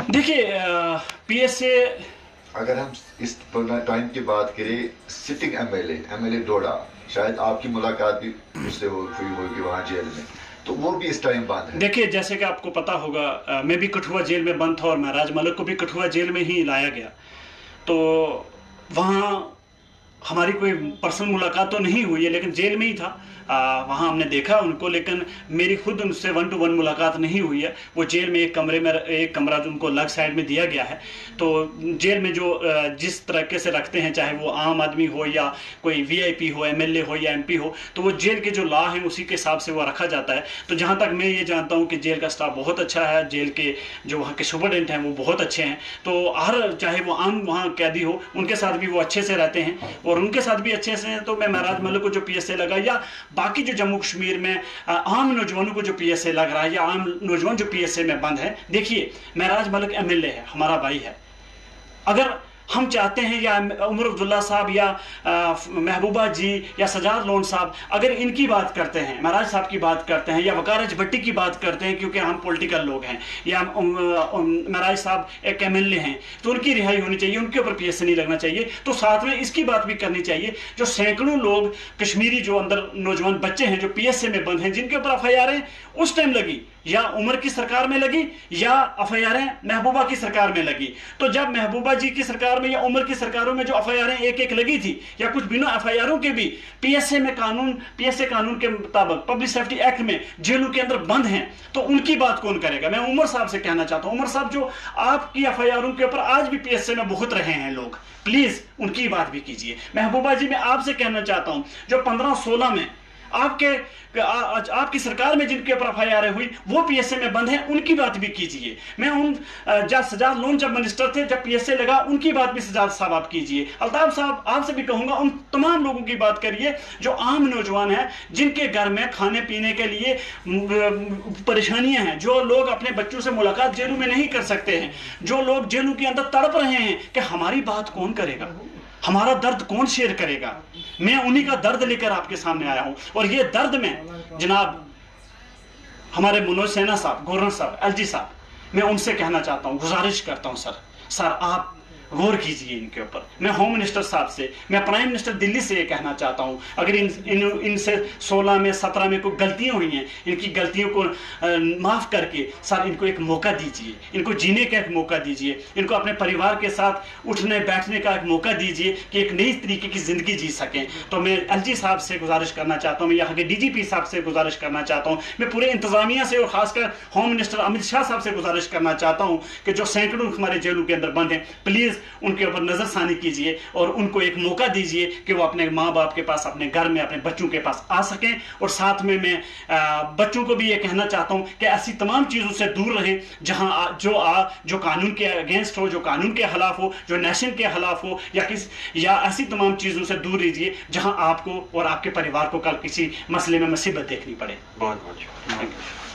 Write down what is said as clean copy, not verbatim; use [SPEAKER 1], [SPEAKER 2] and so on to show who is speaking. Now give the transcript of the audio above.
[SPEAKER 1] देखिए पीएसए,
[SPEAKER 2] अगर हम इस टाइम की बात करें, सिटिंग एमएलए डोडा, शायद आपकी मुलाकात भी उससे हुई होगी वहाँ जेल में, तो वो भी इस टाइम बंद है।
[SPEAKER 1] देखिए जैसे कि आपको पता होगा मैं भी कठुआ जेल में बंद था और महराज मलिक को भी कठुआ जेल में ही लाया गया। तो वहाँ हमारी कोई पर्सनल मुलाकात तो नहीं हुई है, लेकिन जेल में ही था। वहाँ हमने देखा उनको, लेकिन मेरी खुद उनसे 1 to 1 मुलाकात नहीं हुई है। वो जेल में एक कमरा जो उनको अलग साइड में दिया गया है। तो जेल में जो जिस तरीके से रखते हैं, चाहे वो आम आदमी हो या कोई वीआईपी हो, एमएलए हो या एमपी हो, तो वो जेल के जो लॉ हैं उसी के हिसाब से वो रखा जाता है। तो जहाँ तक मैं ये जानता हूँ कि जेल का स्टाफ बहुत अच्छा है, जेल के जो वहाँ के सुपरडेंट हैं वो बहुत अच्छे हैं। तो हर चाहे वो आम वहाँ कैदी हो, उनके साथ भी वो अच्छे से रहते हैं और उनके साथ भी अच्छे से हैं। तो मैं महराज मलिक को जो पीएसए लगा, या बाकी जो जम्मू कश्मीर में आम नौजवानों को जो पीएसए लग रहा है, या आम नौजवान जो पीएसए में बंद है, देखिए महराज मलिक एमएलए है, हमारा भाई है। अगर हम चाहते हैं, या उमर अब्दुल्ला साहब या महबूबा जी या सजाद लोन साहब अगर इनकी बात करते हैं, महराज साहब की बात करते हैं, या वकारज भट्टी की बात करते हैं, क्योंकि हम पॉलिटिकल लोग हैं, या महराज साहब एक एमएलए हैं, तो उनकी रिहाई होनी चाहिए, उनके ऊपर पीएसए नहीं लगना चाहिए। तो साथ में इसकी बात भी करनी चाहिए जो सैकड़ों लोग कश्मीरी जो अंदर नौजवान बच्चे हैं जो पीएसए में बंद हैं, जिनके ऊपर एफआईआर उस टाइम लगी, या उमर की सरकार में लगी, या एफआईआर महबूबा की सरकार में लगी। तो जब महबूबा जी की सरकार में या उमर की सरकारों में जो एफआईआर एक एक लगी थी, या कुछ बिना एफआईआरों के भी पीएसए कानून के मुताबिक पब्लिक सेफ्टी एक्ट में जेलों के अंदर बंद हैं, तो उनकी बात कौन करेगा? मैं उमर साहब से कहना चाहता हूं, उमर साहब जो आपकी एफआईआरों के ऊपर आज भी पीएसए में भुगत रहे हैं लोग, प्लीज उनकी बात भी कीजिए। महबूबा जी मैं आपसे कहना चाहता हूं, जो 15-16 में आपकी सरकार में जिनके ऊपर एफआईआर हुई वो पीएसए में बंद हैं, उनकी बात भी कीजिए। मैं उन सजाद लोन जब मिनिस्टर थे, जब पीएसए लगा, उनकी बात भी सजाद साहब आप कीजिए। अल्ताफ साहब आपसे भी कहूंगा, उन तमाम लोगों की बात करिए जो आम नौजवान हैं, जिनके घर में खाने पीने के लिए परेशानियां हैं, जो लोग अपने बच्चों से मुलाकात जेलों में नहीं कर सकते हैं, जो लोग जेलों के अंदर तड़प रहे हैं कि हमारी बात कौन करेगा, हमारा दर्द कौन शेयर करेगा। मैं उन्हीं का दर्द लेकर आपके सामने आया हूं, और ये दर्द में जनाब हमारे मनोज सिन्हा साहब, गवर्नर साहब, एलजी साहब, मैं उनसे कहना चाहता हूं, गुजारिश करता हूं, सर आप गौर कीजिए इनके ऊपर। मैं होम मिनिस्टर साहब से, मैं प्राइम मिनिस्टर दिल्ली से ये कहना चाहता हूं, अगर इनसे 16 में 17 में कोई गलतियां हुई हैं, इनकी गलतियों को माफ करके सर इनको एक मौका दीजिए, इनको जीने का एक मौका दीजिए, इनको अपने परिवार के साथ उठने बैठने का एक मौका दीजिए कि एक नई तरीके की जिंदगी जी सकें। तो मैं एलजी साहब से गुजारिश करना चाहता हूँ, मैं यहाँ के डीजीपी साहब से गुजारिश करना चाहता हूँ, मैं पूरे इंतजामिया से और खासकर होम मिनिस्टर अमित शाह साहब से गुजारिश करना चाहता हूँ कि जो सैकड़ों हमारे जेलों के अंदर बंद हैं, प्लीज उनके ऊपर नजरसानी कीजिए और उनको एक मौका दीजिए कि वो अपने माँ बाप के पास, अपने घर में, अपने बच्चों के पास आ सकें। और साथ में मैं बच्चों को भी ये कहना चाहता हूं कि ऐसी तमाम चीजों से दूर रहें जहां जो कानून के अगेंस्ट हो, जो कानून के खिलाफ हो, जो नेशन के खिलाफ हो, या ऐसी तमाम चीजों से दूर रहिए जहां आपको और आपके परिवार को कल किसी मसले में मुसीबत देखनी पड़े।
[SPEAKER 3] बहुत बहुत शुक्रिया।